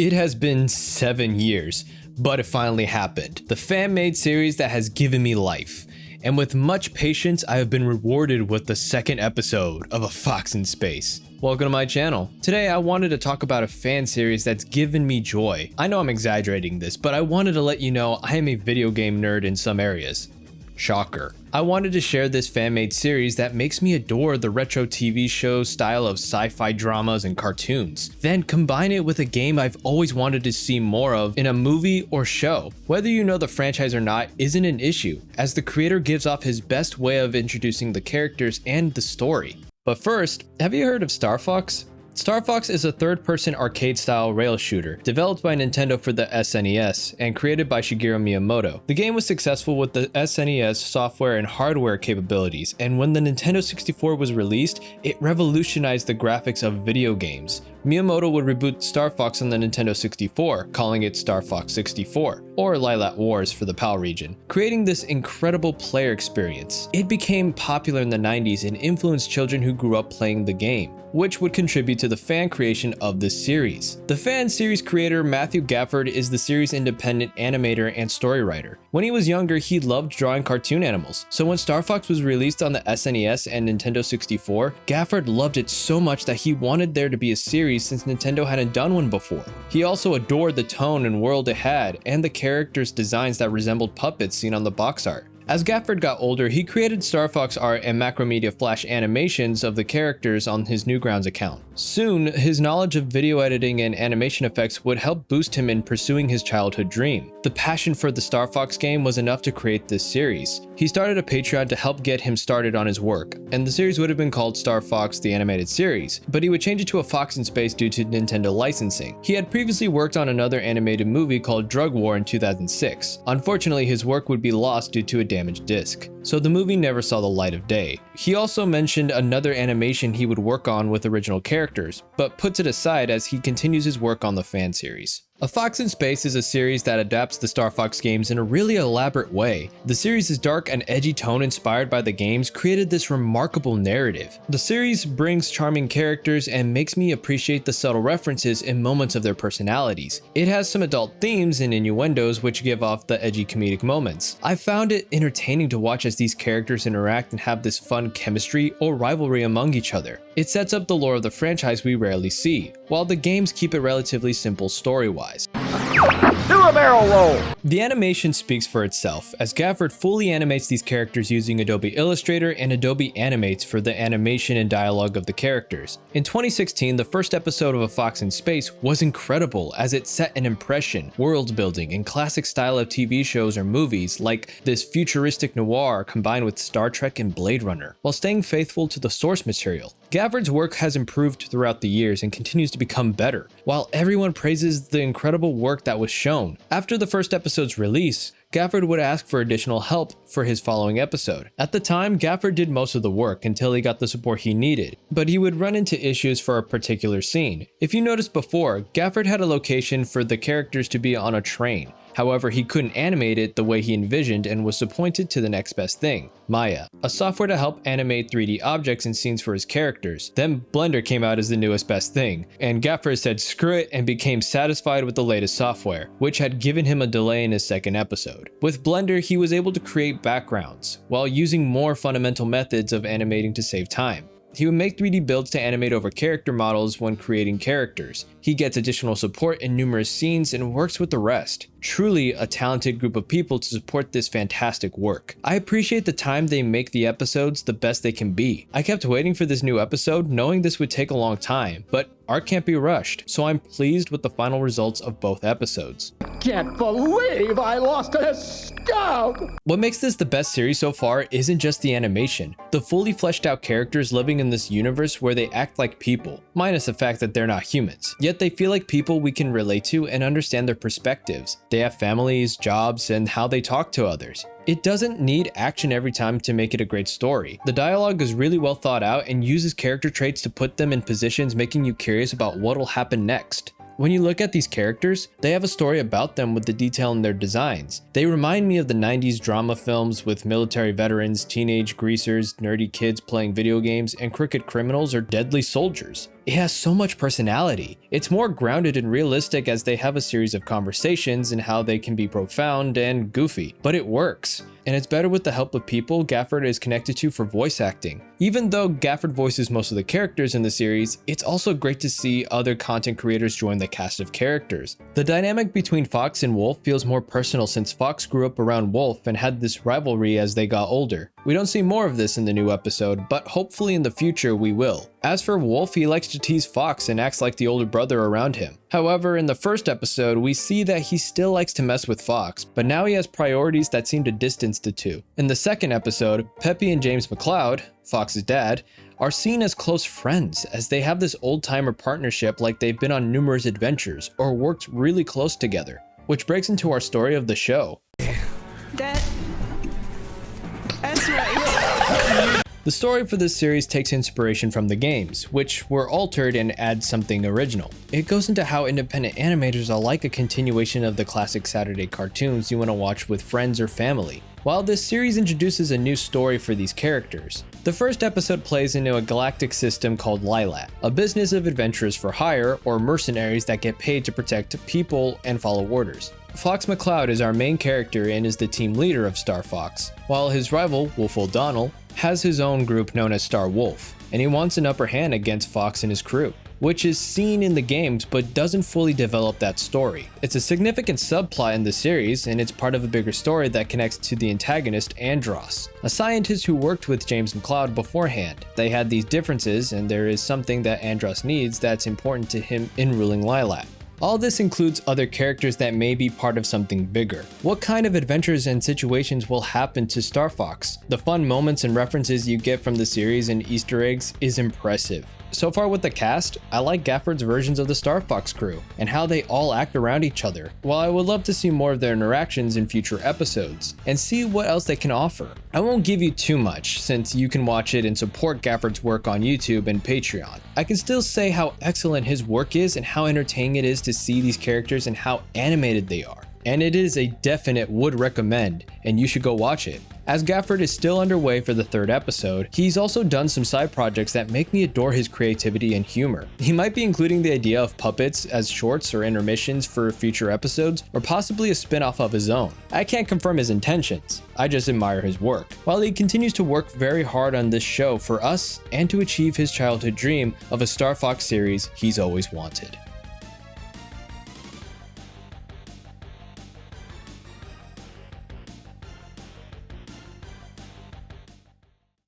It has been 7 years, but it finally happened. The fan-made series that has given me life. And with much patience, I have been rewarded with the second episode of A Fox in Space. Welcome to my channel. Today I wanted to talk about a fan series that's given me joy. I know I'm exaggerating this, but I wanted to let you know I am a video game nerd in some areas. Shocker. I wanted to share this fan-made series that makes me adore the retro TV show style of sci-fi dramas and cartoons, then combine it with a game I've always wanted to see more of in a movie or show. Whether you know the franchise or not isn't an issue, as the creator gives off his best way of introducing the characters and the story. But first, have you heard of Star Fox? Star Fox is a third-person arcade-style rail shooter, developed by Nintendo for the SNES, and created by Shigeru Miyamoto. The game was successful with the SNES software and hardware capabilities, and when the Nintendo 64 was released, it revolutionized the graphics of video games. Miyamoto would reboot Star Fox on the Nintendo 64, calling it Star Fox 64, or Lilat Wars for the PAL region, creating this incredible player experience. It became popular in the 90s and influenced children who grew up playing the game, which would contribute to the fan creation of this series. The fan series creator Matthew Gafford is the series' independent animator and story writer. When he was younger, he loved drawing cartoon animals, so when Star Fox was released on the SNES and Nintendo 64, Gafford loved it so much that he wanted there to be a series since Nintendo hadn't done one before. He also adored the tone and world it had, and the characters' designs that resembled puppets seen on the box art. As Gafford got older, he created Star Fox art and Macromedia Flash animations of the characters on his Newgrounds account. Soon, his knowledge of video editing and animation effects would help boost him in pursuing his childhood dream. The passion for the Star Fox game was enough to create this series. He started a Patreon to help get him started on his work, and the series would have been called Star Fox the Animated Series, but he would change it to A Fox in Space due to Nintendo licensing. He had previously worked on another animated movie called Drug War in 2006. Unfortunately, his work would be lost due to a damaged disc, so the movie never saw the light of day. He also mentioned another animation he would work on with original characters, but puts it aside as he continues his work on the fan series. A Fox in Space is a series that adapts the Star Fox games in a really elaborate way. The series' dark and edgy tone inspired by the games created this remarkable narrative. The series brings charming characters and makes me appreciate the subtle references in moments of their personalities. It has some adult themes and innuendos which give off the edgy comedic moments. I found it entertaining to watch as these characters interact and have this fun chemistry or rivalry among each other. It sets up the lore of the franchise we rarely see, while the games keep it relatively simple story-wise. Do a barrel roll! The animation speaks for itself, as Gafford fully animates these characters using Adobe Illustrator and Adobe Animates for the animation and dialogue of the characters. In 2016, the first episode of A Fox in Space was incredible, as it set an impression, world building, and classic style of TV shows or movies like this futuristic noir combined with Star Trek and Blade Runner, while staying faithful to the source material. Gafford's work has improved throughout the years and continues to become better, while everyone praises the incredible work that was shown. After the first episode's release, Gafford would ask for additional help for his following episode. At the time, Gafford did most of the work until he got the support he needed, but he would run into issues for a particular scene. If you noticed before, Gafford had a location for the characters to be on a train. However, he couldn't animate it the way he envisioned and was appointed to the next best thing, Maya, a software to help animate 3D objects and scenes for his characters. Then Blender came out as the newest best thing, and Gafford said screw it and became satisfied with the latest software, which had given him a delay in his second episode. With Blender, he was able to create backgrounds, while using more fundamental methods of animating to save time. He would make 3D builds to animate over character models when creating characters. He gets additional support in numerous scenes and works with the rest. Truly a talented group of people to support this fantastic work. I appreciate the time they make the episodes the best they can be. I kept waiting for this new episode knowing this would take a long time, but art can't be rushed, so I'm pleased with the final results of both episodes. Can't believe I lost a scout! What makes this the best series so far isn't just the animation. The fully fleshed out characters living in this universe where they act like people, minus the fact that they're not humans. Yet they feel like people we can relate to and understand their perspectives. They have families, jobs, and how they talk to others. It doesn't need action every time to make it a great story. The dialogue is really well thought out and uses character traits to put them in positions making you curious about what'll happen next. When you look at these characters, they have a story about them with the detail in their designs. They remind me of the 90s drama films with military veterans, teenage greasers, nerdy kids playing video games, and crooked criminals or deadly soldiers. It has so much personality. It's more grounded and realistic as they have a series of conversations and how they can be profound and goofy, but it works. And it's better with the help of people Gafford is connected to for voice acting. Even though Gafford voices most of the characters in the series, it's also great to see other content creators join the cast of characters. The dynamic between Fox and Wolf feels more personal since Fox grew up around Wolf and had this rivalry as they got older. We don't see more of this in the new episode, but hopefully in the future we will. As for Wolf, he likes to tease Fox and acts like the older brother around him. However, in the first episode, we see that he still likes to mess with Fox, but now he has priorities that seem to distance the two. In the second episode, Peppy and James McCloud, Fox's dad, are seen as close friends as they have this old-timer partnership like they've been on numerous adventures or worked really close together, which breaks into our story of the show. That's right. The story for this series takes inspiration from the games, which were altered and add something original. It goes into how independent animators are like a continuation of the classic Saturday cartoons you want to watch with friends or family, while this series introduces a new story for these characters. The first episode plays into a galactic system called Lilat, a business of adventurers for hire or mercenaries that get paid to protect people and follow orders. Fox McCloud is our main character and is the team leader of Star Fox, while his rival, Wolf O'Donnell, has his own group known as Star Wolf, and he wants an upper hand against Fox and his crew, which is seen in the games but doesn't fully develop that story. It's a significant subplot in the series, and it's part of a bigger story that connects to the antagonist Andros, a scientist who worked with James McCloud beforehand. They had these differences, and there is something that Andros needs that's important to him in ruling Lilat. All this includes other characters that may be part of something bigger. What kind of adventures and situations will happen to Star Fox? The fun moments and references you get from the series and Easter eggs is impressive. So far with the cast, I like Gafford's versions of the Star Fox crew and how they all act around each other, while I would love to see more of their interactions in future episodes and see what else they can offer. I won't give you too much since you can watch it and support Gafford's work on YouTube and Patreon. I can still say how excellent his work is and how entertaining it is to see these characters and how animated they are. And it is a definite would recommend, and you should go watch it. As Gafford is still underway for the third episode, he's also done some side projects that make me adore his creativity and humor. He might be including the idea of puppets as shorts or intermissions for future episodes, or possibly a spin-off of his own. I can't confirm his intentions, I just admire his work, while he continues to work very hard on this show for us and to achieve his childhood dream of a Star Fox series he's always wanted.